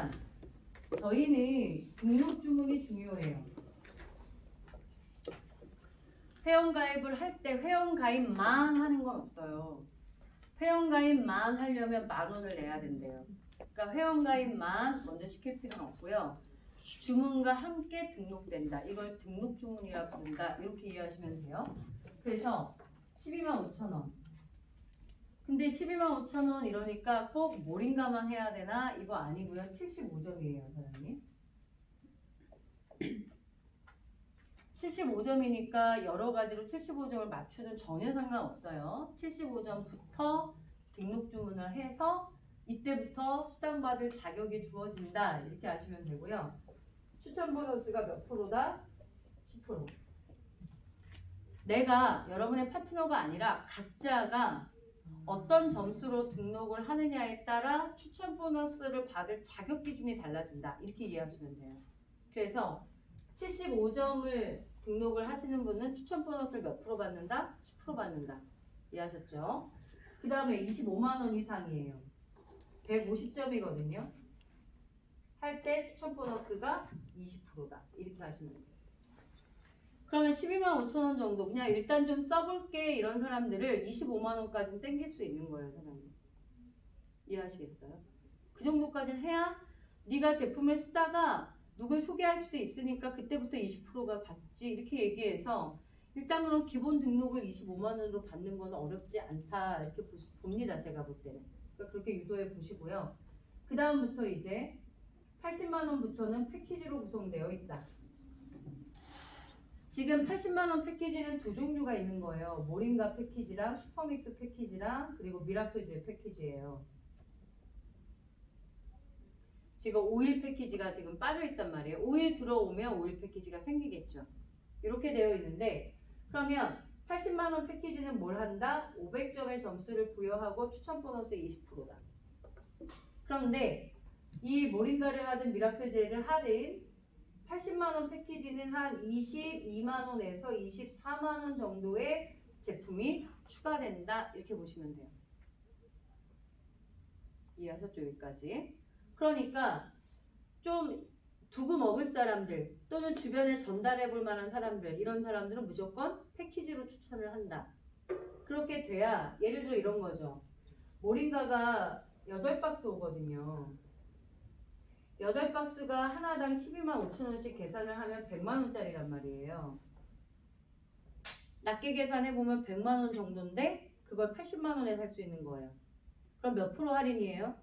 일단 저희는 등록 주문이 중요해요. 회원가입을 할 때 회원가입만 하는 건 없어요. 회원가입만 하려면 10,000원을 내야 된대요. 그러니까 회원가입만 먼저 시킬 필요는 없고요. 주문과 함께 등록된다. 이걸 등록주문이라 부른다. 이렇게 이해하시면 돼요. 그래서 125,000원. 근데 125,000원 이러니까 꼭 몰인가만 해야 되나? 이거 아니고요. 75점이에요, 사장님. 75점이니까 여러 가지로 75점을 맞추든 전혀 상관없어요. 75점부터 등록 주문을 해서 이때부터 수당받을 자격이 주어진다. 이렇게 아시면 되고요. 추천 보너스가 몇 프로다? 10%. 내가 여러분의 파트너가 아니라 각자가 어떤 점수로 등록을 하느냐에 따라 추천 보너스를 받을 자격 기준이 달라진다. 이렇게 이해하시면 돼요. 그래서 75점을 등록을 하시는 분은 추천 보너스를 몇 프로 받는다? 10% 받는다. 이해하셨죠? 그 다음에 250,000원 이상이에요. 150점이거든요. 할 때 추천 보너스가 20%다. 이렇게 하시면 돼요. 그러면 125,000원 정도 그냥 일단 좀 써볼게 이런 사람들을 250,000원까지는 땡길 수 있는 거예요, 사장님. 이해하시겠어요? 그 정도까지는 해야 네가 제품을 쓰다가 누굴 소개할 수도 있으니까 그때부터 20%가 받지 이렇게 얘기해서 일단 그럼 기본 등록을 250,000원으로 받는 건 어렵지 않다 이렇게 봅니다. 제가 볼 때는. 그러니까 그렇게 유도해 보시고요. 그 다음부터 이제 800,000원부터는 패키지로 구성되어 있다. 지금 800,000원 패키지는 두 종류가 있는 거예요. 모링가 패키지랑 슈퍼믹스 패키지랑 그리고 미라클 젤 패키지예요. 지금 오일 패키지가 지금 빠져있단 말이에요. 오일 들어오면 오일 패키지가 생기겠죠. 이렇게 되어 있는데 그러면 800,000원 패키지는 뭘 한다? 500점의 점수를 부여하고 추천 보너스 20%다. 그런데 이 모링가를 하든 미라클 젤을 하든 800,000원 패키지는 한 220,000원에서 240,000원 정도의 제품이 추가된다. 이렇게 보시면 돼요. 이해하셨죠? 여기까지. 그러니까 좀 두고 먹을 사람들 또는 주변에 전달해 볼 만한 사람들 이런 사람들은 무조건 패키지로 추천을 한다. 그렇게 돼야 예를 들어 이런 거죠. 모링가가 8박스 오거든요. 8박스가 하나당 125,000원씩 계산을 하면 100만원짜리란 말이에요. 낮게 계산해보면 100만원 정도인데 그걸 80만원에 살 수 있는 거예요. 그럼 몇 프로 할인이에요?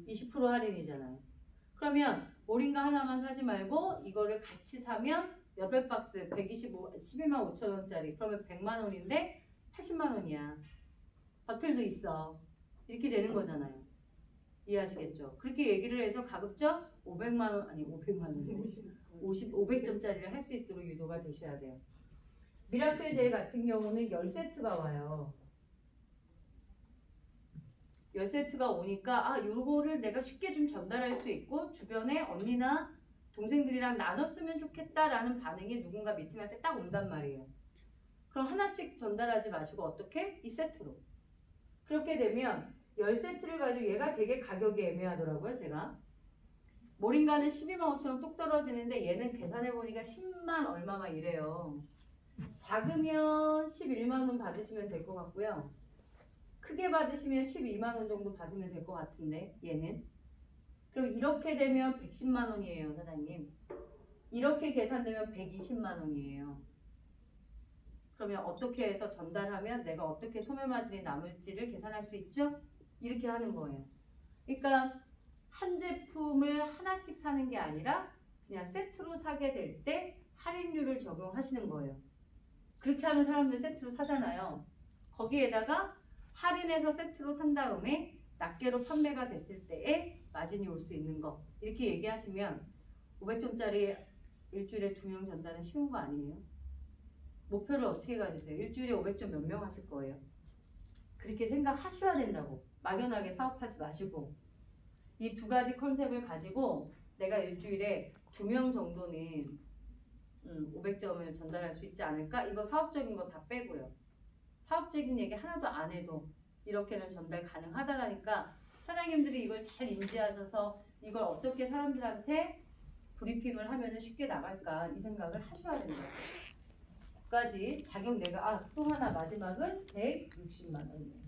20% 할인이잖아요. 그러면 모링가 하나만 사지 말고 이거를 같이 사면 8박스 125,000원짜리 그러면 100만원인데 80만원이야. 버틀도 있어. 이렇게 되는 거잖아요. 이해하시겠죠? 그렇게 얘기를 해서 가급적 500만원 아니 500만원 500점짜리를 할 수 있도록 유도가 되셔야 돼요. 미라클 젤 같은 경우는 10세트가 와요. 10세트가 오니까 아 요거를 내가 쉽게 좀 전달할 수 있고 주변에 언니나 동생들이랑 나눴으면 좋겠다라는 반응이 누군가 미팅할 때 딱 온단 말이에요. 그럼 하나씩 전달하지 마시고 어떻게? 2세트로. 그렇게 되면 10세트를 가지고 얘가 되게 가격이 애매하더라고요. 제가. 모링가는 125,000원 뚝 떨어지는데 얘는 계산해보니까 10만 얼마만 이래요. 작으면 11만원 받으시면 될 것 같고요. 크게 받으시면 12만원 정도 받으면 될 것 같은데 얘는. 그럼 이렇게 되면 110만원이에요. 사장님. 이렇게 계산되면 120만원이에요. 그러면 어떻게 해서 전달하면 내가 어떻게 소매마진이 남을지를 계산할 수 있죠? 이렇게 하는 거예요. 그러니까 한 제품을 하나씩 사는 게 아니라 그냥 세트로 사게 될 때 할인율을 적용하시는 거예요. 그렇게 하면 사람들 세트로 사잖아요. 거기에다가 할인해서 세트로 산 다음에 낱개로 판매가 됐을 때에 마진이 올 수 있는 거 이렇게 얘기하시면 500점짜리 일주일에 2명 전달은 쉬운 거 아니에요? 목표를 어떻게 가지세요? 일주일에 500점 몇 명 하실 거예요? 그렇게 생각하셔야 된다고. 막연하게 사업하지 마시고 이 두 가지 컨셉을 가지고 내가 일주일에 2명 정도는 500점을 전달할 수 있지 않을까? 이거 사업적인 거 다 빼고요. 사업적인 얘기 하나도 안 해도 이렇게는 전달 가능하다라니까 사장님들이 이걸 잘 인지하셔서 이걸 어떻게 사람들한테 브리핑을 하면 쉽게 나갈까 이 생각을 하셔야 되는 거예요. 까지 자격 내가 또 하나 마지막은 160만 원이에요.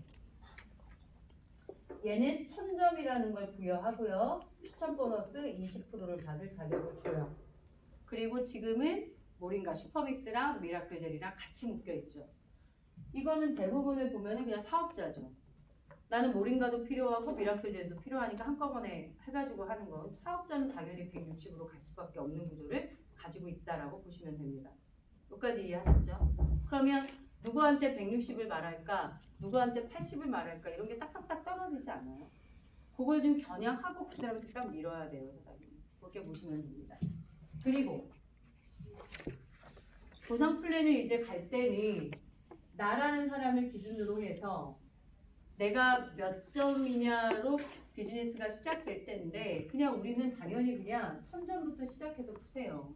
얘는 1000점이라는 걸 부여하고요. 추천 보너스 20%를 받을 자격을 줘요. 그리고 지금은 모링가 슈퍼믹스랑 미라클 젤이랑 같이 묶여 있죠. 이거는 대부분을 보면은 그냥 사업자죠. 나는 모링가도 필요하고 미라클 젤도 필요하니까 한꺼번에 해가지고 하는 거. 사업자는 당연히 160으로 갈 수밖에 없는 구조를 가지고 있다라고 보시면 됩니다. 여기까지 이해하셨죠? 그러면 누구한테 160을 말할까? 누구한테 80을 말할까? 이런 게 딱딱딱 떨어지지 않아요. 그걸 좀 겨냥하고 그 사람한테 딱 밀어야 돼요. 사장님. 그렇게 보시면 됩니다. 그리고 보상 플랜을 이제 갈 때는 나라는 사람을 기준으로 해서 내가 몇 점이냐로 비즈니스가 시작될 때인데 그냥 우리는 당연히 그냥 1000점부터 시작해서 푸세요.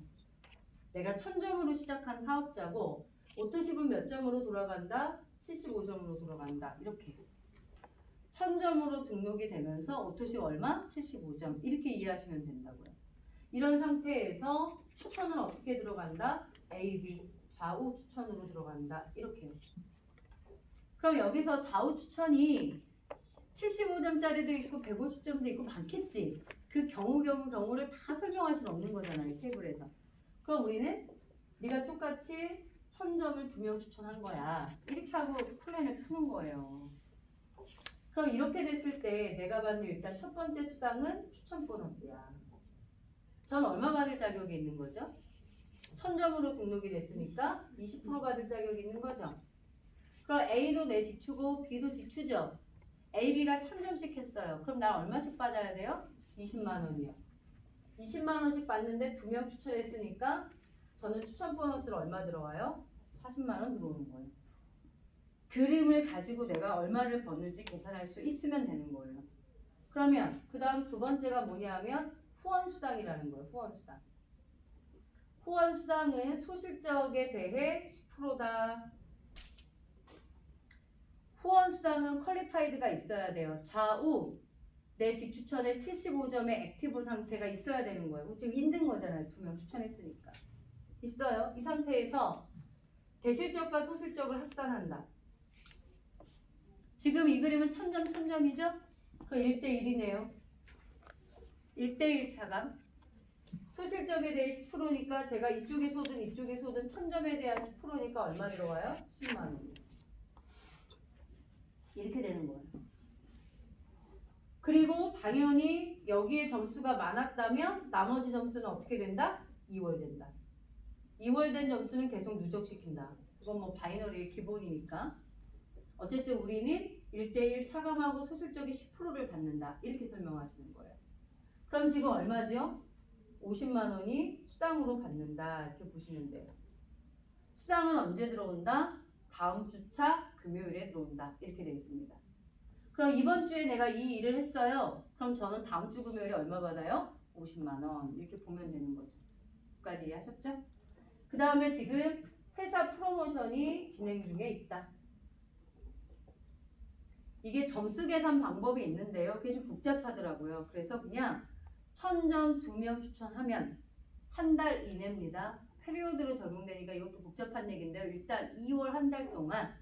내가 1000점으로 시작한 사업자고 오토십은 몇 점으로 돌아간다? 75점으로 돌아간다. 이렇게 1000점으로 등록이 되면서 오토십 얼마? 75점. 이렇게 이해하시면 된다고요. 이런 상태에서 추천은 어떻게 들어간다? A, B 좌우 추천으로 들어간다. 이렇게요. 그럼 여기서 좌우 추천이 75점짜리도 있고 150점도 있고 많겠지. 그 경우를 다 설명할 수는 없는 거잖아요. 테이블에서. 그럼 우리는 네가 똑같이 1000점을 2명 추천한 거야. 이렇게 하고 플랜을 푸는 거예요. 그럼 이렇게 됐을 때 내가 받는 일단 첫 번째 수당은 추천 보너스야. 전 얼마 받을 자격이 있는 거죠? 1000점으로 등록이 됐으니까 20% 받을 자격이 있는 거죠. 그럼 A도 내 지추고 B도 지추죠. A, B가 1000점씩 했어요. 그럼 나 얼마씩 받아야 돼요? 20만 원이요. 20만 원씩 받는데 2명 추천했으니까 저는 추천 보너스를 얼마 들어와요? 40만 원 들어오는 거예요. 그림을 가지고 내가 얼마를 버는지 계산할 수 있으면 되는 거예요. 그러면 그 다음 두 번째가 뭐냐 하면 후원수당이라는 거예요. 후원수당. 후원수당은 소실적에 대해 10%다. 후원수당은 퀄리파이드가 있어야 돼요. 좌우 내 직추천에 75점의 액티브 상태가 있어야 되는 거예요. 지금 힘든 거잖아요. 2명 추천했으니까. 있어요. 이 상태에서 대실적과 소실적을 합산한다. 지금 이 그림은 1000점 1000점이죠? 그 1대1이네요. 1대1 차감. 소실적에 대해 10%니까 제가 이쪽에 쏟은 1000점에 대한 10%니까 얼마 들어가요? 10만 원. 이렇게 되는 거예요. 그리고 당연히 여기에 점수가 많았다면 나머지 점수는 어떻게 된다? 2월 된다. 2월 된 점수는 계속 누적시킨다. 그건 뭐 바이너리의 기본이니까. 어쨌든 우리는 1대1 차감하고 소실적이 10%를 받는다. 이렇게 설명하시는 거예요. 그럼 지금 얼마죠? 50만 원이 수당으로 받는다. 이렇게 보시면 돼요. 수당은 언제 들어온다? 다음 주차 금요일에 들어온다. 이렇게 되어 있습니다. 그럼 이번 주에 내가 이 일을 했어요. 그럼 저는 다음 주 금요일에 얼마 받아요? 50만 원. 이렇게 보면 되는 거죠. 여기까지 이해하셨죠? 그 다음에 지금 회사 프로모션이 진행 중에 있다. 이게 점수 계산 방법이 있는데요. 그게 좀 복잡하더라고요. 그래서 그냥 1000점 2명 추천하면 한 달 이내입니다. 페리오드로 적용되니까 이것도 복잡한 얘기인데요. 일단 2월 한 달 동안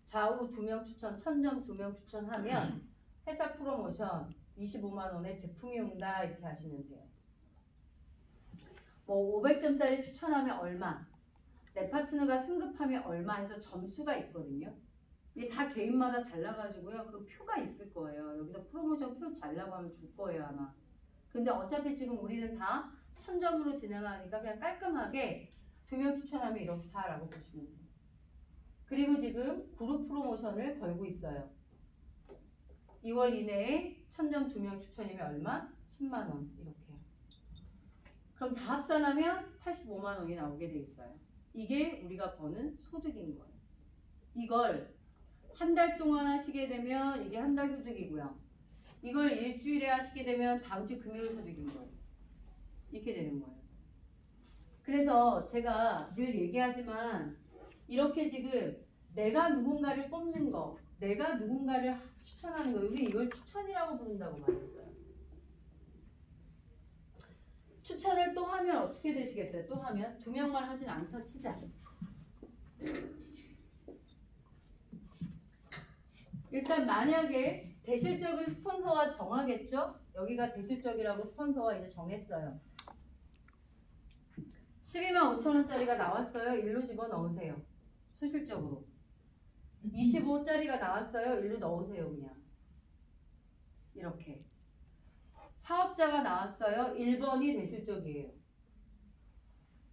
좌우 2명 추천, 1000점 2명 추천하면 회사 프로모션 25만 원의 제품이 온다. 이렇게 하시면 돼요. 뭐 500점짜리 추천하면 얼마, 내 파트너가 승급하면 얼마 해서 점수가 있거든요. 이게 다 개인마다 달라가지고요. 그 표가 있을 거예요. 여기서 프로모션 표 달라고 하면 줄 거예요 아마. 근데 어차피 지금 우리는 다 1000점으로 진행하니까 그냥 깔끔하게 2명 추천하면 이렇다라고 보시면 돼요. 그리고 지금 그룹 프로모션을 걸고 있어요. 2월 이내에 1000점 2명 추천이면 얼마? 10만 원 이렇게요. 그럼 다 합산하면 85만 원이 나오게 돼 있어요. 이게 우리가 버는 소득인 거예요. 이걸 한 달 동안 하시게 되면 이게 한 달 소득이고요. 이걸 일주일에 하시게 되면 다음 주 금요일 소득인 거예요. 이렇게 되는 거예요. 그래서 제가 늘 얘기하지만 이렇게 지금 내가 누군가를 뽑는 거, 내가 누군가를 추천하는 거, 우리 이걸 추천이라고 부른다고 말했어요. 추천을 또 하면 어떻게 되시겠어요? 또 하면 2명만 하진 않다 치자. 일단 만약에 대실적인 스폰서와 정하겠죠? 여기가 대실적이라고 스폰서와 이제 정했어요. 125,000원짜리가 나왔어요. 일로 집어넣으세요. 소실적으로. 25짜리가 나왔어요. 일로 넣으세요. 그냥. 이렇게. 사업자가 나왔어요. 1번이 대실적이에요.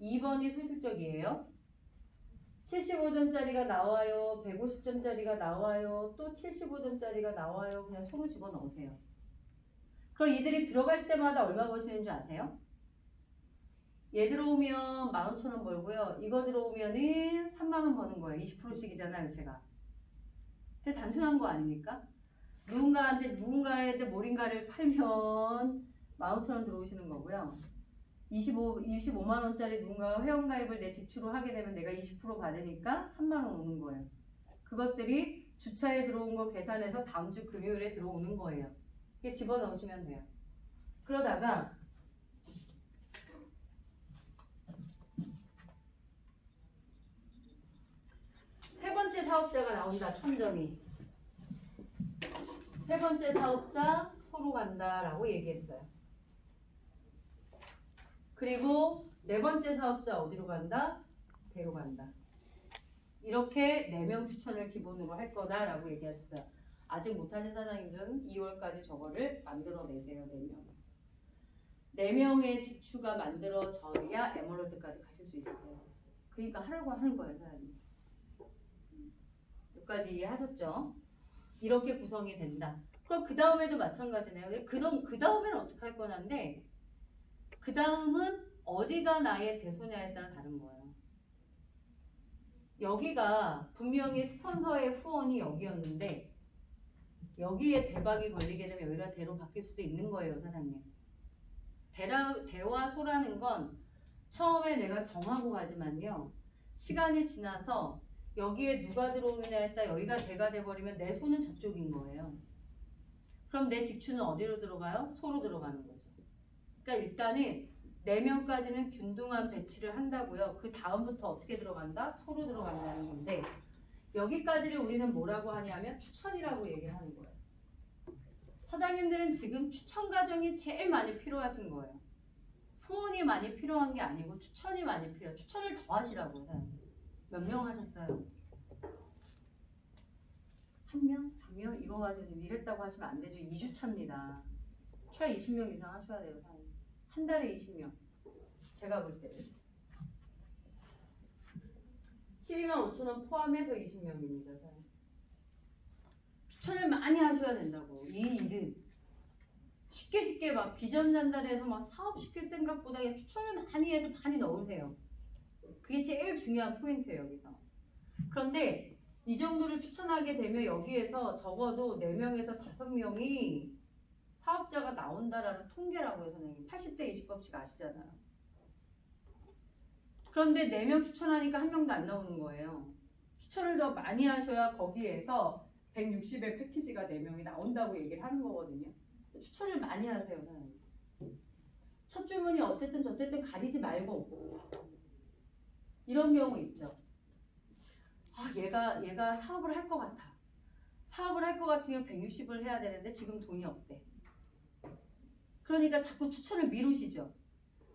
2번이 소실적이에요. 75점짜리가 나와요. 150점짜리가 나와요. 또 75점짜리가 나와요. 그냥 손으로 집어넣으세요. 그럼 이들이 들어갈 때마다 얼마 버시는 줄 아세요? 얘 들어오면 15,000원 벌고요. 이거 들어오면은 3만원 버는 거예요. 20%씩이잖아요, 제가. 되게 단순한 거 아닙니까? 누군가한테 모링가를 팔면 15,000원 들어오시는 거고요. 25만원짜리 누군가가 회원가입을 내 직추로 하게 되면 내가 20% 받으니까 3만원 오는 거예요. 그것들이 주차에 들어온 거 계산해서 다음 주 금요일에 들어오는 거예요. 이게 집어넣으시면 돼요. 그러다가 세 번째 사업자가 나온다. 1000점이. 세 번째 사업자 소로 간다라고 얘기했어요. 그리고 네 번째 사업자 어디로 간다? 대로 간다. 이렇게 4명 추천을 기본으로 할 거다라고 얘기하셨어요. 아직 못하신 사장님들은 2월까지 저거를 만들어내세요. 4명. 4명의 직추가 만들어져야 에머럴드까지 가실 수 있으세요. 그러니까 하라고 하는 거예요, 사장님. 여기까지 이해하셨죠? 이렇게 구성이 된다. 그럼 그 다음에도 마찬가지네요. 그 다음에는 어떻게 할 거냐인데 그 다음은 어디가 나의 대소냐에 따라 다른 거예요. 여기가 분명히 스폰서의 후원이 여기였는데 여기에 대박이 걸리게 되면 여기가 대로 바뀔 수도 있는 거예요, 사장님. 대와 소라는 건 처음에 내가 정하고 가지만요. 시간이 지나서 여기에 누가 들어오느냐에 따라 여기가 대가 돼버리면 내 손은 저쪽인 거예요. 그럼 내 직추는 어디로 들어가요? 소로 들어가는 거죠. 그러니까 일단은 4명까지는 균등한 배치를 한다고요. 그 다음부터 어떻게 들어간다? 소로 들어간다는 건데 여기까지를 우리는 뭐라고 하냐면 추천이라고 얘기를 하는 거예요. 사장님들은 지금 추천 과정이 제일 많이 필요하신 거예요. 후원이 많이 필요한 게 아니고 추천이 많이 필요해요. 추천을 더 하시라고요. 사장님. 몇 명 하셨어요? 1명? 2명? 이거 가지고 지금 이랬다고 하시면 안 되죠. 2주차입니다. 최하 20명 이상 하셔야 돼요. 사장님. 한 달에 20명. 제가 볼 때는 125,000원 포함해서 20명입니다. 사장님. 추천을 많이 하셔야 된다고. 이 일은 쉽게 막 비전 전달해서 막 사업 시킬 생각보다 그냥 추천을 많이 해서 많이 넣으세요. 그게 제일 중요한 포인트예요. 여기서. 그런데 이 정도를 추천하게 되면 여기에서 적어도 4명에서 5명이 사업자가 나온다라는 통계라고요. 선생님. 80대 20법칙 아시잖아요. 그런데 4명 추천하니까 1명도 안 나오는 거예요. 추천을 더 많이 하셔야 거기에서 160의 패키지가 4명이 나온다고 얘기를 하는 거거든요. 추천을 많이 하세요. 선생님. 첫 주문이 어쨌든 저쨌든 가리지 말고 이런 경우 있죠. 아, 얘가 사업을 할 것 같아. 사업을 할 것 같으면 160을 해야 되는데 지금 돈이 없대. 그러니까 자꾸 추천을 미루시죠.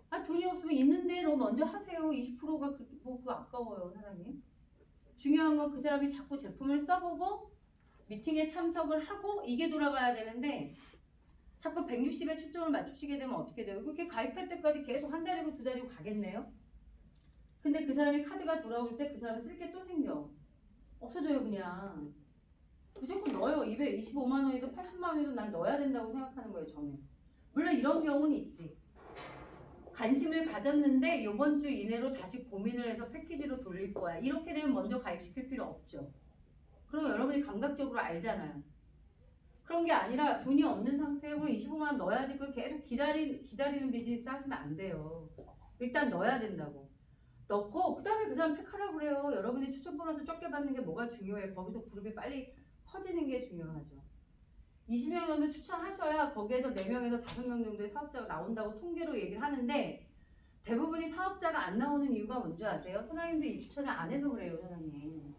아, 돈이 없으면 있는 대로 먼저 하세요. 20%가 그거 아까워요, 사장님. 중요한 건 그 사람이 자꾸 제품을 써보고 미팅에 참석을 하고 이게 돌아가야 되는데 자꾸 160에 초점을 맞추시게 되면 어떻게 돼요? 그렇게 가입할 때까지 계속 한 달이고 2달이고 가겠네요? 근데 그 사람이 카드가 돌아올 때 그 사람이 쓸 게 또 생겨. 없어져요, 그냥. 무조건 넣어요. 225만 원이든 80만 원이든 난 넣어야 된다고 생각하는 거예요, 저는. 물론 이런 경우는 있지. 관심을 가졌는데 이번 주 이내로 다시 고민을 해서 패키지로 돌릴 거야. 이렇게 되면 먼저 가입시킬 필요 없죠. 그럼 여러분이 감각적으로 알잖아요. 그런 게 아니라 돈이 없는 상태에 그럼 25만 원 넣어야지 그걸 계속 기다리는 비즈니스 하시면 안 돼요. 일단 넣어야 된다고. 넣고 그 다음에 그 사람 팩하라고 그래요. 여러분이 추천 보너스 적게 받는 게 뭐가 중요해. 거기서 그룹이 빨리 커지는 게 중요하죠. 20명 정도 추천하셔야 거기에서 4명에서 5명 정도의 사업자가 나온다고 통계로 얘기를 하는데 대부분이 사업자가 안 나오는 이유가 뭔지 아세요? 사장님들 이 추천을 안 해서 그래요, 사장님.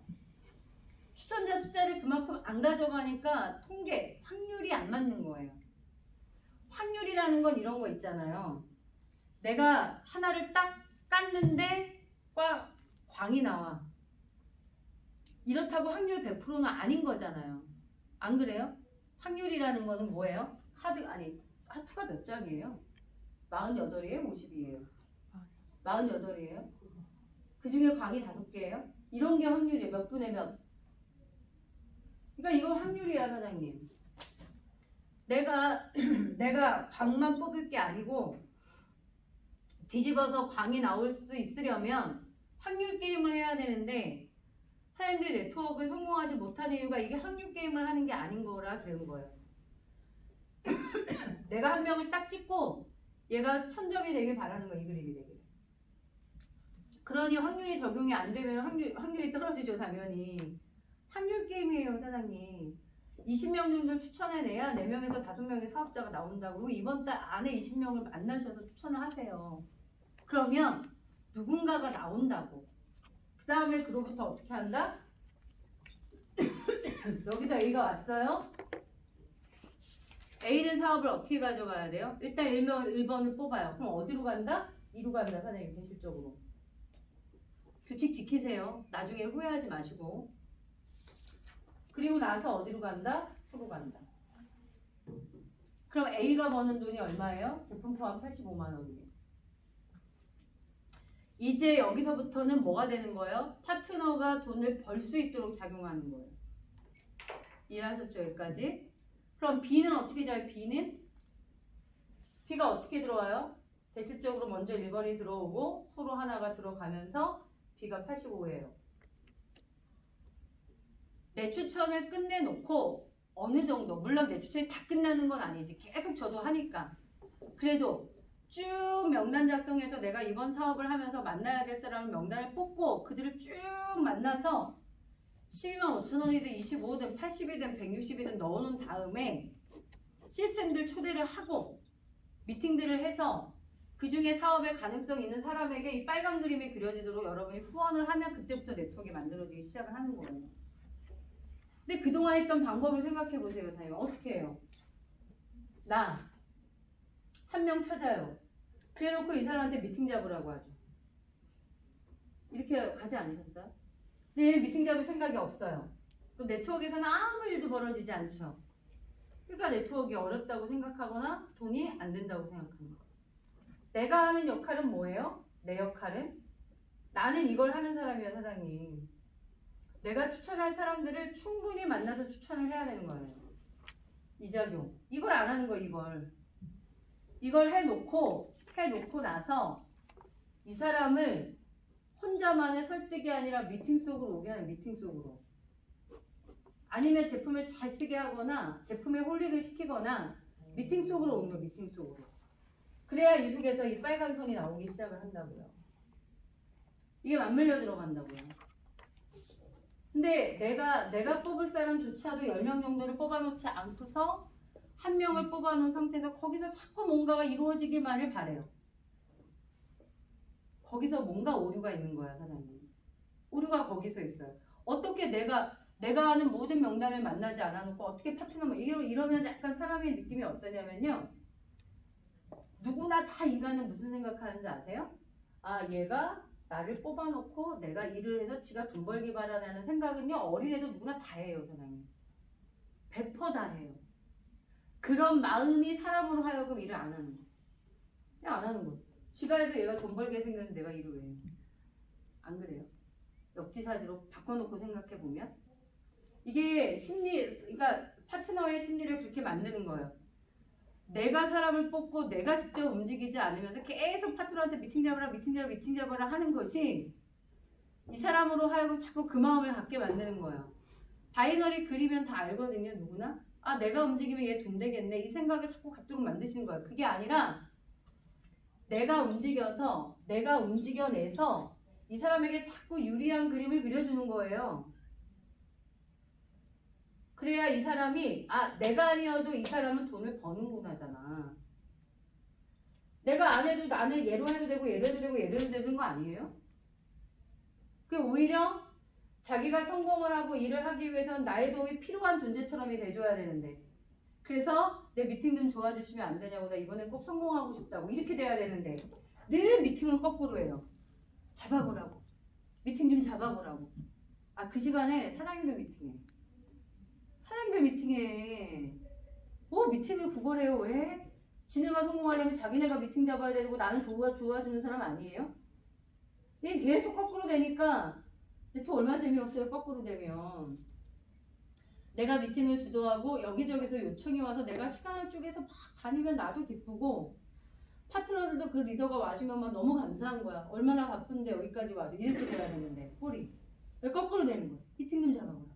추천자 숫자를 그만큼 안 가져가니까 통계, 확률이 안 맞는 거예요. 확률이라는 건 이런 거 있잖아요. 내가 하나를 딱 깠는데 광이 나와. 이렇다고 확률 100%는 아닌 거잖아요. 안 그래요? 확률이라는 거는 뭐예요? 하트가 몇 장이에요? 48이에요? 50이에요? 48이에요? 그 중에 광이 5개예요? 이런 게 확률이에요. 몇 분의 몇? 그러니까 이거 확률이야, 사장님. 내가 광만 뽑을 게 아니고 뒤집어서 광이 나올 수 있으려면 확률 게임을 해야 되는데 사람들이 네트워크에 성공하지 못하는 이유가 이게 확률 게임을 하는 게 아닌 거라 그런 거예요. 내가 한 명을 딱 찍고 얘가 1000점이 되길 바라는 거, 이 그림이 되길. 그러니 확률이 적용이 안 되면 확률이 떨어지죠, 당연히. 확률 게임이에요, 사장님. 20명 정도 추천해내야 4명에서 5명의 사업자가 나온다고. 이번 달 안에 20명을 만나셔서 추천을 하세요. 그러면 누군가가 나온다고. 그 다음에 그로부터 어떻게 한다? 여기서 A가 왔어요. A는 사업을 어떻게 가져가야 돼요? 일단 1번을 뽑아요. 그럼 어디로 간다? 2로 간다, 사장님. 대실적으로. 규칙 지키세요. 나중에 후회하지 마시고. 그리고 나서 어디로 간다? 표로 간다. 그럼 A가 버는 돈이 얼마예요? 제품 포함 85만 원이에요. 이제 여기서부터는 뭐가 되는 거예요? 파트너가 돈을 벌 수 있도록 작용하는 거예요. 이해하셨죠? 여기까지? 그럼 B는 어떻게 자요? B가 어떻게 들어와요? 대실적으로 먼저 1번이 들어오고 서로 하나가 들어가면서 B가 85예요. 내 추천을 끝내놓고 어느 정도, 물론 내 추천이 다 끝나는 건 아니지. 계속 저도 하니까. 그래도 쭉 명단 작성해서 내가 이번 사업을 하면서 만나야 될 사람을 명단을 뽑고 그들을 쭉 만나서 12만 5천 원이든 25든 80이든 160이든 넣어놓은 다음에 시스템들 초대를 하고 미팅들을 해서 그 중에 사업에 가능성 있는 사람에게 이 빨간 그림이 그려지도록 여러분이 후원을 하면 그때부터 네트워크가 만들어지기 시작을 하는 거예요. 근데 그동안 했던 방법을 생각해 보세요, 사장님. 어떻게 해요? 나 한 명 찾아요. 그래놓고 이 사람한테 미팅 잡으라고 하죠. 이렇게 가지 않으셨어요? 근데 얘는 미팅 잡을 생각이 없어요. 또 네트워크에서는 아무 일도 벌어지지 않죠. 그러니까 네트워크가 어렵다고 생각하거나 돈이 안 된다고 생각합니다. 내가 하는 역할은 뭐예요? 내 역할은? 나는 이걸 하는 사람이야, 사장님. 내가 추천할 사람들을 충분히 만나서 추천을 해야 되는 거예요. 이작용. 이걸 안 하는 거예요, 이걸 해놓고 나서 이 사람을 혼자만의 설득이 아니라 미팅 속으로 오게 하는, 미팅 속으로. 아니면 제품을 잘 쓰게 하거나 제품에 홀릭을 시키거나 미팅 속으로 오는 거예요, 미팅 속으로. 그래야 이 속에서 이 빨간 선이 나오기 시작을 한다고요. 이게 맞물려 들어간다고요. 근데 내가 뽑을 사람조차도 10명 정도를 뽑아놓지 않고서 한 명을 뽑아놓은 상태에서 거기서 자꾸 뭔가가 이루어지기만을 바래요. 거기서 뭔가 오류가 있는 거야, 사장님. 오류가 거기서 있어요. 어떻게 내가 하는 모든 명단을 만나지 않아놓고 어떻게 파트너만 이러면 약간 사람의 느낌이 어떠냐면요. 누구나 다 인간은 무슨 생각하는지 아세요? 아, 얘가 나를 뽑아놓고 내가 일을 해서 지가 돈 벌기 바라는 생각은요. 어린애도 누구나 다 해요, 사장님. 100% 다 해요. 그런 마음이 사람으로 하여금 일을 안 하는 거. 그냥 안 하는 거. 지가 해서 얘가 돈 벌게 생겼는데 내가 일을 왜 해? 안 그래요? 역지사지로 바꿔놓고 생각해보면 이게 그러니까 파트너의 심리를 그렇게 만드는 거예요. 내가 사람을 뽑고 내가 직접 움직이지 않으면서 계속 파트너한테 미팅 잡으라 하는 것이 이 사람으로 하여금 자꾸 그 마음을 갖게 만드는 거예요. 바이너리 그리면 다 알거든요, 누구나. 아, 내가 움직이면 얘 돈 되겠네. 이 생각을 자꾸 갖도록 만드시는 거예요. 그게 아니라 내가 움직여내서 이 사람에게 자꾸 유리한 그림을 그려주는 거예요. 그래야 이 사람이 내가 아니어도 이 사람은 돈을 버는구나잖아. 내가 안 해도 나는 얘로 해도 되고 얘로 해도 되고 얘로 해도 되는 거 아니에요? 그 오히려 자기가 성공을 하고 일을 하기 위해서는 나의 도움이 필요한 존재처럼이 돼줘야 되는데, 그래서 내 미팅 좀 도와주시면 안 되냐고, 나 이번에 꼭 성공하고 싶다고 이렇게 돼야 되는데 늘 미팅은 거꾸로 해요. 잡아보라고. 미팅 좀 잡아보라고. 그 시간에 사장님들 미팅해. 사장님들 미팅해. 미팅을 구걸해요. 왜? 지네가 성공하려면 자기네가 미팅 잡아야 되고 나는 도와주는 사람 아니에요? 이게 계속 거꾸로 되니까 또 얼마나 재미없어요. 거꾸로 되면. 내가 미팅을 주도하고 여기저기서 요청이 와서 내가 시간을 쪼개서 막 다니면 나도 기쁘고, 파트너들도 그 리더가 와주면 막 너무 감사한 거야. 얼마나 바쁜데 여기까지 와줘. 이렇게 돼야 되는데 꼴이 왜 거꾸로 되는 거야. 미팅 좀 잡아보라.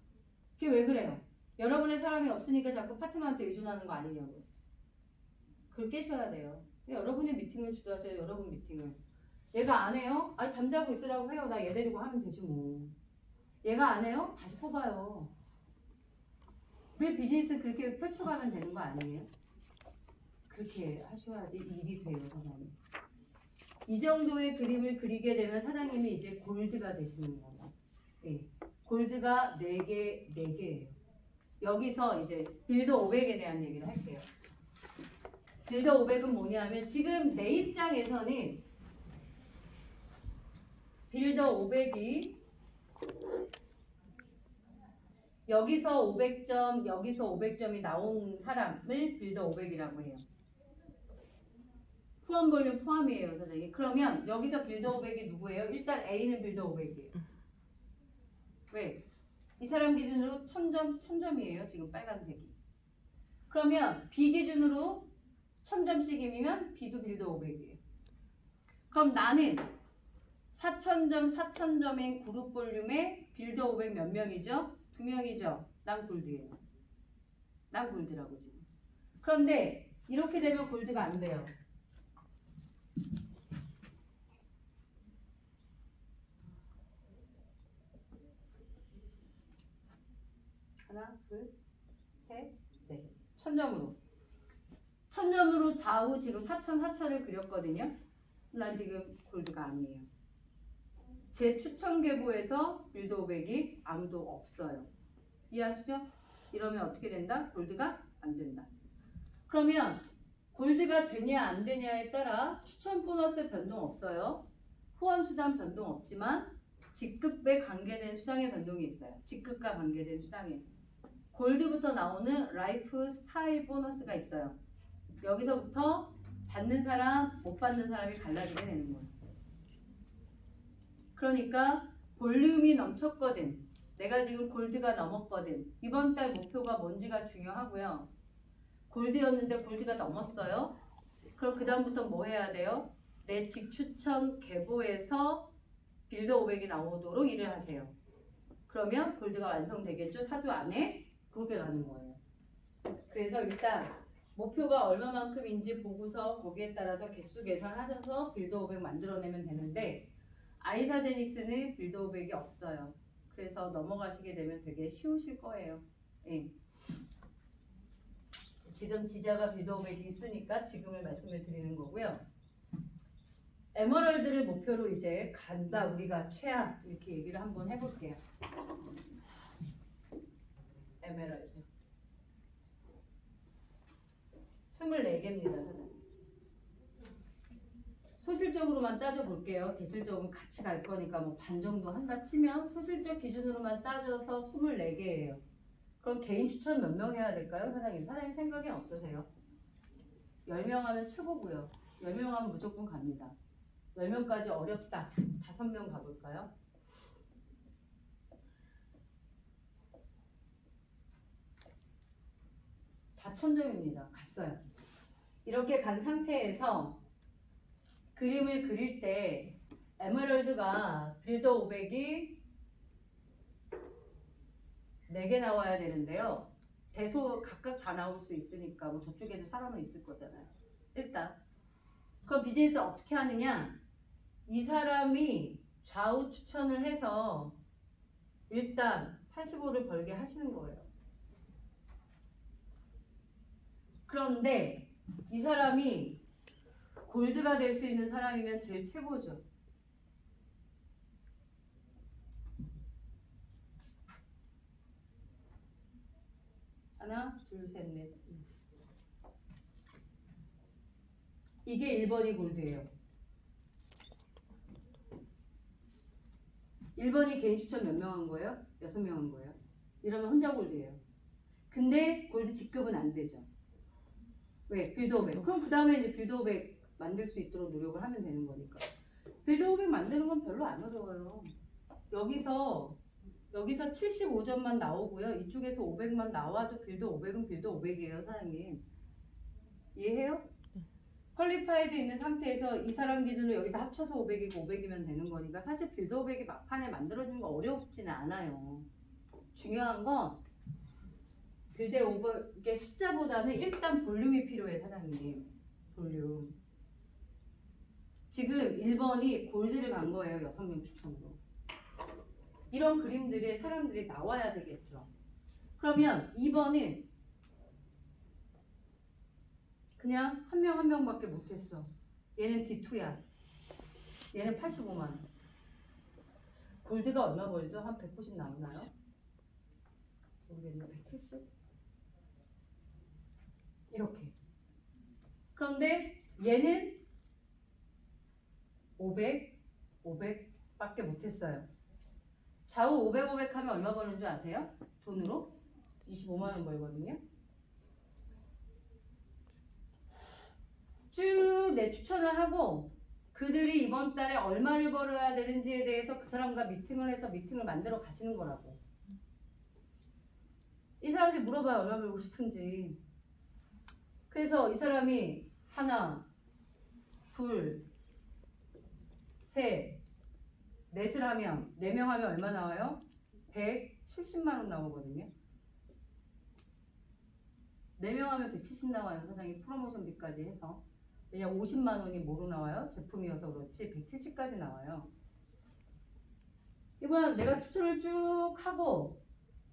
그게 왜 그래요? 여러분의 사람이 없으니까 자꾸 파트너한테 의존하는 거 아니냐고. 그걸 깨셔야 돼요. 여러분의 미팅을 주도하셔야 여러분 미팅을. 얘가 안 해요? 잠자고 있으라고 해요. 나 얘 데리고 하면 되지 뭐. 얘가 안 해요? 다시 뽑아요. 늘 비즈니스 그렇게 펼쳐가면 되는 거 아니에요? 그렇게 하셔야지 일이 돼요, 사장님. 이 정도의 그림을 그리게 되면 사장님이 이제 골드가 되시는 거예요. 네. 골드가 4개예요. 여기서 이제 빌더 500에 대한 얘기를 할게요. 빌더 500은 뭐냐면, 지금 내 입장에서는 빌더 500이 여기서 500점, 여기서 500점이 나온 사람을 빌더 500이라고 해요. 후원 볼륨 포함이에요, 선생님. 그러면 여기서 빌더 500이 누구예요? 일단 A는 빌더 500이에요. 왜? 이 사람 기준으로 1000점이에요. 지금 빨간색이. 그러면 B 기준으로 1000점씩이면 B도 빌더 500이에요. 그럼 나는 4000점인 그룹 볼륨에 빌더 500 몇 명이죠? 2명이죠. 난 골드예요. 난 골드라고 지금. 그런데 이렇게 되면 골드가 안 돼요. 하나, 둘, 셋, 넷. 1000점으로 좌우 지금 4000을 그렸거든요. 난 지금 골드가 아니에요. 제 추천 계보에서 빌더 500이 아무도 없어요. 이해하시죠? 이러면 어떻게 된다? 골드가 안 된다. 그러면 골드가 되냐 안 되냐에 따라 추천 보너스 변동 없어요. 후원 수당 변동 없지만 직급에 관계된 수당의 변동이 있어요. 직급과 관계된 수당에. 골드부터 나오는 라이프 스타일 보너스가 있어요. 여기서부터 받는 사람, 못 받는 사람이 갈라지게 되는 거예요. 그러니까 볼륨이 넘쳤거든. 내가 지금 골드가 넘었거든. 이번 달 목표가 뭔지가 중요하고요. 골드였는데 골드가 넘었어요. 그럼 그 다음부터 뭐 해야 돼요? 내 직추천 계보에서 빌더 500이 나오도록 일을 하세요. 그러면 골드가 완성되겠죠? 4주 안에 그렇게 가는 거예요. 그래서 일단 목표가 얼마만큼인지 보고서 거기에 따라서 개수 계산하셔서 빌더 500 만들어내면 되는데, 아이사제닉스는 빌더 500이 없어요. 그래서 넘어가시게 되면 되게 쉬우실 거예요. 예. 지금 지자가 빌더 500이 있으니까 지금을 말씀을 드리는 거고요. 에머럴드를 목표로 이제 간다, 우리가 최악, 이렇게 얘기를 한번 해볼게요. 에메랄드 24개입니다. 소실적으로만 따져볼게요. 대실적으로 같이 갈 거니까 뭐 반 정도 한다 치면 소실적 기준으로만 따져서 24개예요. 그럼 개인 추천 몇 명 해야 될까요? 사장님 생각이 어떠세요? 10명 하면 최고고요. 10명 하면 무조건 갑니다. 10명까지 어렵다. 5명 가볼까요? 다 1000점입니다. 갔어요. 이렇게 간 상태에서 그림을 그릴 때 에메랄드가 빌더 500이 4개 나와야 되는데요. 대소 각각 다 나올 수 있으니까 뭐 저쪽에도 사람은 있을 거잖아요. 일단 그럼 비즈니스 어떻게 하느냐, 이 사람이 좌우 추천을 해서 일단 85를 벌게 하시는 거예요. 그런데 이 사람이 골드가 될 수 있는 사람이면 제일 최고죠. 하나, 둘, 셋, 넷. 이게 1번이 골드예요. 1번이 개인 추천 몇 명 한 거예요? 6명 한 거예요. 이러면 혼자 골드예요. 근데 골드 직급은 안 되죠. 왜? 빌드 500. 그럼 그 다음에 이제 빌드 500 만들 수 있도록 노력을 하면 되는 거니까. 빌드 500 만드는 건 별로 안 어려워요. 여기서 75점만 나오고요. 이쪽에서 500만 나와도 빌드 500은 빌드 500이에요, 사장님. 이해해요? 퀄리파이드 있는 상태에서 이 사람 기준으로 여기다 합쳐서 500이고 500이면 되는 거니까 사실 빌드 500이 막판에 만들어지는 거 어렵지는 않아요. 중요한 건 빌드 500의 숫자보다는 일단 볼륨이 필요해, 사장님. 볼륨. 지금 1번이 골드를 간 거예요, 6명 추천으로. 이런 그림들에 사람들이 나와야 되겠죠. 그러면 2번은 그냥 한 명 한 명밖에 못했어. 얘는 D2야. 얘는 85만 원. 골드가 얼마 벌죠? 한 190 나오나요? 모르겠네. 170? 이렇게. 그런데 얘는 500, 500밖에 못했어요. 좌우 500, 500 하면 얼마 버는 줄 아세요? 돈으로? 25만 원 벌거든요. 쭉 내 추천을 하고 그들이 이번 달에 얼마를 벌어야 되는지에 대해서 그 사람과 미팅을 해서 미팅을 만들어 가시는 거라고. 이 사람들이 물어봐요, 얼마 벌고 싶은지. 그래서 이 사람이 하나, 둘, 셋, 넷을 하면 4명 하면 얼마 나와요? 170만 원 나오거든요. 4명 하면 170 나와요, 사장님. 프로모션비까지 해서. 왜냐 50만 원이 뭐로 나와요? 제품이어서 그렇지 170까지 나와요. 이번 내가 추천을 쭉 하고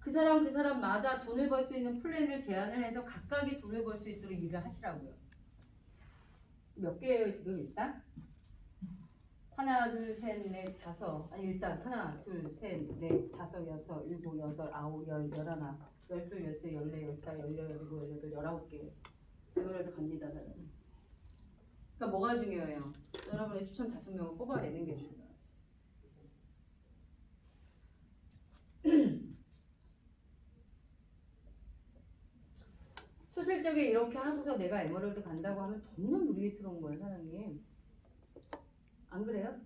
그 사람마다 돈을 벌 수 있는 플랜을 제안을 해서 각각이 돈을 벌 수 있도록 일을 하시라고요. 몇 개예요 지금 일단? 하나, 둘, 셋, 넷, 다섯. 아니 일단 하나, 둘, 셋, 넷, 다섯, 여섯, 일곱, 여덟, 아홉, 열, 열하나, 열둘, 열세, 열네, 열다, 열여, 열일곱, 열여덟, 19개. 에메랄드 갑니다, 저는. 그러니까 뭐가 중요해요? 여러분의 추천 5명을 뽑아내는 게 중요하지. 소실적에 이렇게 하고서 내가 에메랄드 간다고 하면 너무 무리스러운 거예요, 사장님. 안 그래요?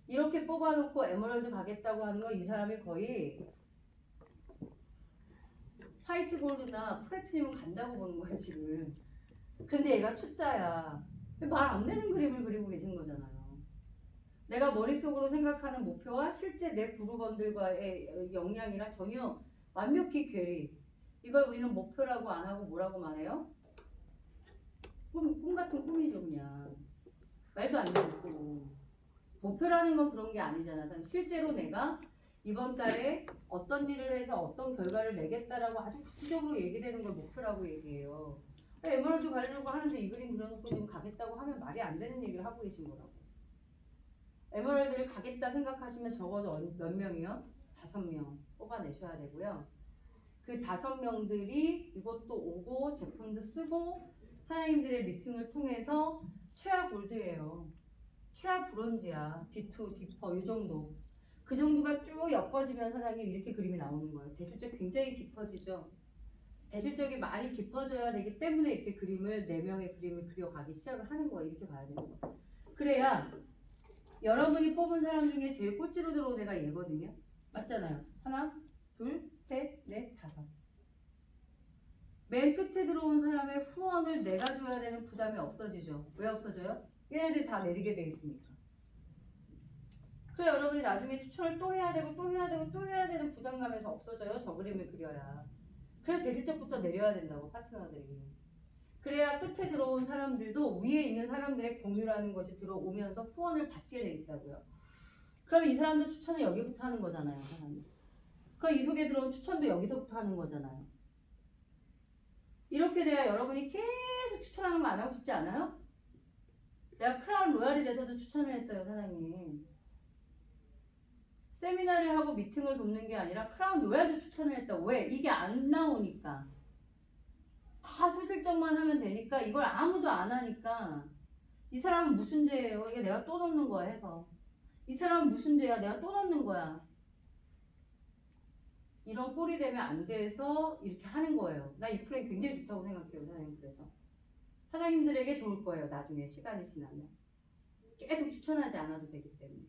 이렇게 뽑아놓고 에메랄드 가겠다고 하는 거 이 사람이 거의 화이트 골드나 플래티넘 간다고 보는 거야 지금. 근데 얘가 초짜야. 말 안 되는 그림을 그리고 계신 거잖아요. 내가 머릿속으로 생각하는 목표와 실제 내 부르번들과의 역량이랑 전혀 완벽히 괴리. 이걸 우리는 목표라고 안 하고 뭐라고 말해요? 꿈 같은 꿈이죠 그냥. 말도 안 되는 꿈. 목표라는 건 그런 게 아니잖아. 실제로 내가 이번 달에 어떤 일을 해서 어떤 결과를 내겠다라고 아주 구체적으로 얘기되는 걸 목표라고 얘기해요. 에메랄드 가려고 하는데 이 그림 그려놓고 지금 가겠다고 하면 말이 안 되는 얘기를 하고 계신 거라고. 에메랄드를 가겠다 생각하시면 적어도 몇 명이요? 5명 뽑아내셔야 되고요. 그 5명들이 이것도 오고 제품도 쓰고 사장님들의 미팅을 통해서 최하 골드예요. 최하 브론즈야. D2, 디퍼 이 정도. 그 정도가 쭉 엮어지면 사장님 이렇게 그림이 나오는 거예요. 대실적 굉장히 깊어지죠. 대실적이 많이 깊어져야 되기 때문에 이렇게 그림을 4명의 그림을 그려가기 시작을 하는 거예요. 이렇게 가야 되는 거예요. 그래야 여러분이 뽑은 사람 중에 제일 꼴찌로 들어온 애가 얘거든요. 맞잖아요. 하나, 둘, 셋, 넷, 다섯. 맨 끝에 들어온 사람의 후원을 내가 줘야 되는 부담이 없어지죠. 왜 없어져요? 얘네들이 다 내리게 돼 있으니까. 그래 여러분이 나중에 추천을 또 해야 되고 또 해야 되고 또 해야 되는 부담감에서 없어져요. 저 그림을 그려야. 그래서 대실적부터 내려야 된다고 파트너들이. 그래야 끝에 들어온 사람들도 위에 있는 사람들의 공유라는 것이 들어오면서 후원을 받게 돼 있다고요. 그럼 이 사람도 추천을 여기부터 하는 거잖아요. 사람이. 그럼 이 속에 들어온 추천도 여기서부터 하는 거잖아요. 이렇게 돼야 여러분이 계속 추천하는 거 안 하고 싶지 않아요? 내가 크라운 로얄이 돼서도 추천을 했어요, 사장님. 세미나를 하고 미팅을 돕는 게 아니라 크라운 로얄도 추천을 했다. 왜? 이게 안 나오니까. 다 소실적만 하면 되니까 이걸 아무도 안 하니까 이 사람은 무슨 죄예요? 이게 내가 또 넣는 거야 해서. 이 사람은 무슨 죄야? 내가 또 넣는 거야. 이런 꼴이 되면 안 돼서 이렇게 하는 거예요. 나 이 프레임 굉장히 좋다고 생각해요, 사장님. 그래서 사장님들에게 좋을 거예요, 나중에 시간이 지나면. 계속 추천하지 않아도 되기 때문에.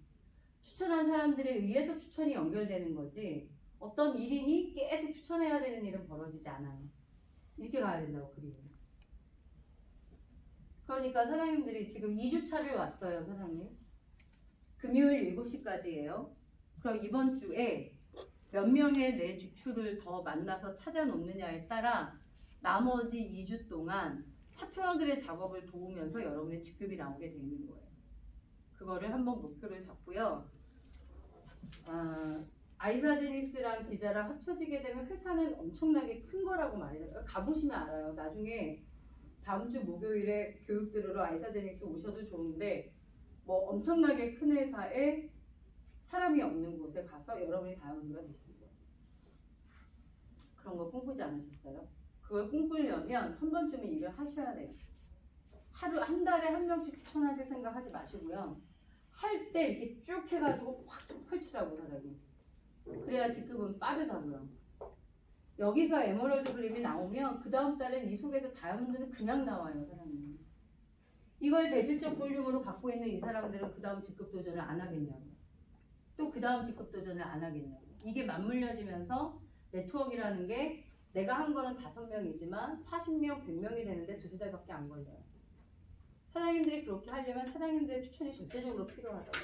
추천한 사람들에 의해서 추천이 연결되는 거지 어떤 일인이 계속 추천해야 되는 일은 벌어지지 않아요. 이렇게 가야 된다고 그리고. 그러니까 사장님들이 지금 2주차를 왔어요, 사장님. 금요일 7시까지예요. 그럼 이번 주에 몇 명의 내 직출을 더 만나서 찾아 놓느냐에 따라 나머지 2주 동안 파트너들의 작업을 도우면서 여러분의 직급이 나오게 되는 거예요. 그거를 한번 목표를 잡고요. 아이사제닉스랑 지자랑 합쳐지게 되면 회사는 엄청나게 큰 거라고 말해요. 가보시면 알아요. 나중에 다음 주 목요일에 교육 들으러 아이사제닉스 오셔도 좋은데 뭐 엄청나게 큰 회사에 사람이 없는 곳에 가서 여러분이 다이아몬드가 되시는 거예요. 그런 거 꿈꾸지 않으셨어요? 그걸 꿈꾸려면 한 번쯤은 일을 하셔야 돼요. 한 달에 한 명씩 추천하실 생각 하지 마시고요. 할 때 이렇게 쭉 해가지고 확 펼치라고 사장님. 그래야 직급은 빠르다고요. 여기서 에메랄드 그림이 나오면 그 다음 달엔 이 속에서 다이아몬드는 그냥 나와요, 사장님. 이걸 대실적 볼륨으로 갖고 있는 이 사람들은 그 다음 직급 도전을 안 하겠냐고요. 또 그 다음 직급 도전을 안 하겠냐고요. 이게 맞물려지면서 네트워크라는 게 내가 한 거는 5명이지만 40명, 100명이 되는데 2-3달밖에 안 걸려요. 사장님들이 그렇게 하려면 사장님들의 추천이 절대적으로 필요하다고.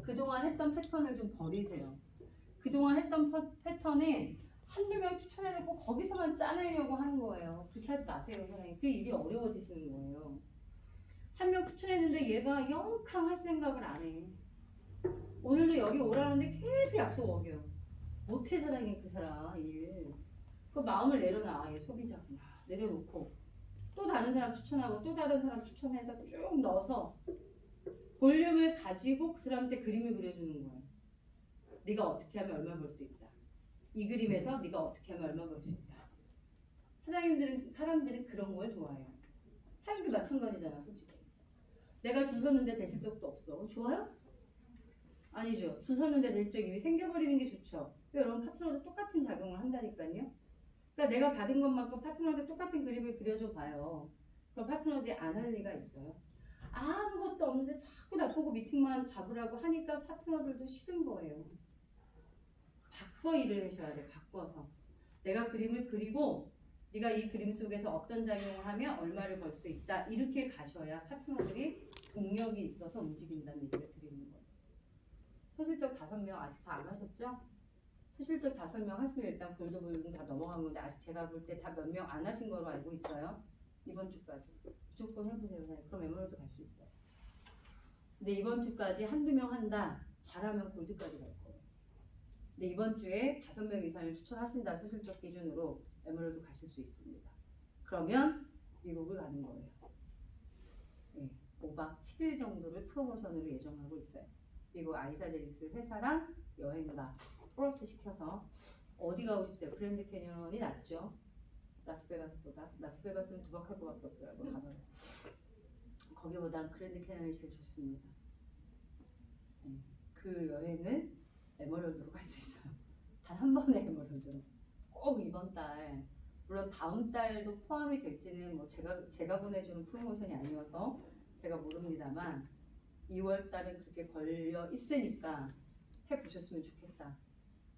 그동안 했던 패턴을 좀 버리세요. 그동안 했던 패턴에 한두 명 추천해놓고 거기서만 짜내려고 하는 거예요. 그렇게 하지 마세요, 사장님. 그 일이 어려워지시는 거예요. 한 명 추천했는데 얘가 영캉 할 생각을 안 해. 오늘도 여기 오라는데 계속 약속 어겨요. 못해, 사장님, 그 사람 일. 그 마음을 내려놔, 얘 소비자구나. 내려놓고 또 다른 사람 추천하고 또 다른 사람 추천해서 쭉 넣어서 볼륨을 가지고 그 사람한테 그림을 그려주는 거예요. 네가 어떻게 하면 얼마 벌 수 있다. 이 그림에서 네가 어떻게 하면 얼마 벌 수 있다. 사람들은 그런 걸 좋아해요. 사람도 마찬가지잖아, 솔직히. 내가 줄 섰는데 되실 적도 없어. 좋아요? 아니죠. 줄 섰는데 될 적이 생겨버리는 게 좋죠. 여러분 파트너도 똑같은 작용을 한다니까요. 그러니까 내가 받은 것만큼 파트너한테 똑같은 그림을 그려줘 봐요. 그럼 파트너들이 안 할 리가 있어요. 아무것도 없는데 자꾸 나보고 미팅만 잡으라고 하니까 파트너들도 싫은 거예요. 바꿔 일을 해줘야 돼. 바꿔서. 내가 그림을 그리고 네가 이 그림 속에서 어떤 작용을 하면 얼마를 벌 수 있다. 이렇게 가셔야 파트너들이 동력이 있어서 움직인다는 얘기를 드리는 거예요. 소실적 5명 아직 다 안 하셨죠? 소실적 5명 했으면 일단 골드불금 다 넘어간 건데 아직 제가 볼 때 다 몇 명 안 하신 거로 알고 있어요. 이번 주까지. 무조건 해보세요. 그럼 에메랄드 갈 수 있어요. 근데 이번 주까지 한두 명 한다. 잘하면 골드까지 갈 거예요. 근데 이번 주에 5명 이상을 추천하신다. 소실적 기준으로 에메랄드 가실 수 있습니다. 그러면 미국을 가는 거예요. 네, 5박 7일 정도를 프로모션으로 예정하고 있어요. 미국 아이사제닉스 회사랑 여행가 플러스 시켜서 어디 가고 싶으세요? 그랜드 캐니언이 낫죠. 라스베가스보다. 라스베가스는 두박할 것밖에 없더라고요. 가봐요. 거기보단 그랜드 캐니언이 제일 좋습니다. 네, 그 여행을 에메랄드로 갈 수 있어요. 단 한 번의 에메랄드로. 꼭 이번 달. 물론 다음 달도 포함이 될지는 뭐 제가 보내주는 프로모션이 아니어서 제가 모릅니다만 2월 달은 그렇게 걸려 있으니까 해보셨으면 좋겠다.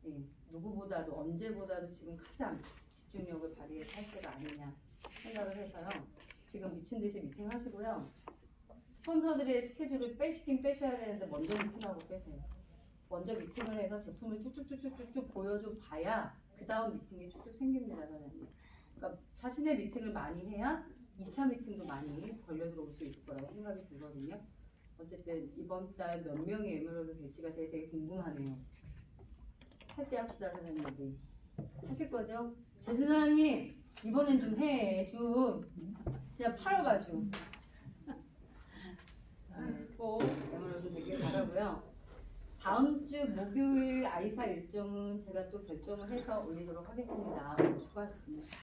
예, 누구보다도 언제보다도 지금 가장 집중력을 발휘해서 할 때가 아니냐 생각을 해서요. 지금 미친 듯이 미팅 하시고요. 스폰서들의 스케줄을 빼시긴 빼셔야 되는데 먼저 미팅하고 빼세요. 먼저 미팅을 해서 제품을 쭉쭉쭉쭉쭉 보여줘 봐야 그 다음 미팅이 쭉쭉 생깁니다, 사장님. 그러니까 자신의 미팅을 많이 해야 2차 미팅도 많이 걸려 들어올 수 있을 거라고 생각이 들거든요. 어쨌든 이번 달 몇 명의 에메랄드 될지가 되게 궁금하네요. 할 때 합시다, 사장님들. 하실 거죠? 재순사님 이번엔 좀 해. 좀 그냥 팔아봐 좀. 네, 꼭 에메랄드 되길 바라고요. 다음 주 목요일 아이사 일정은 제가 또 결정을 해서 올리도록 하겠습니다. 수고하셨습니다.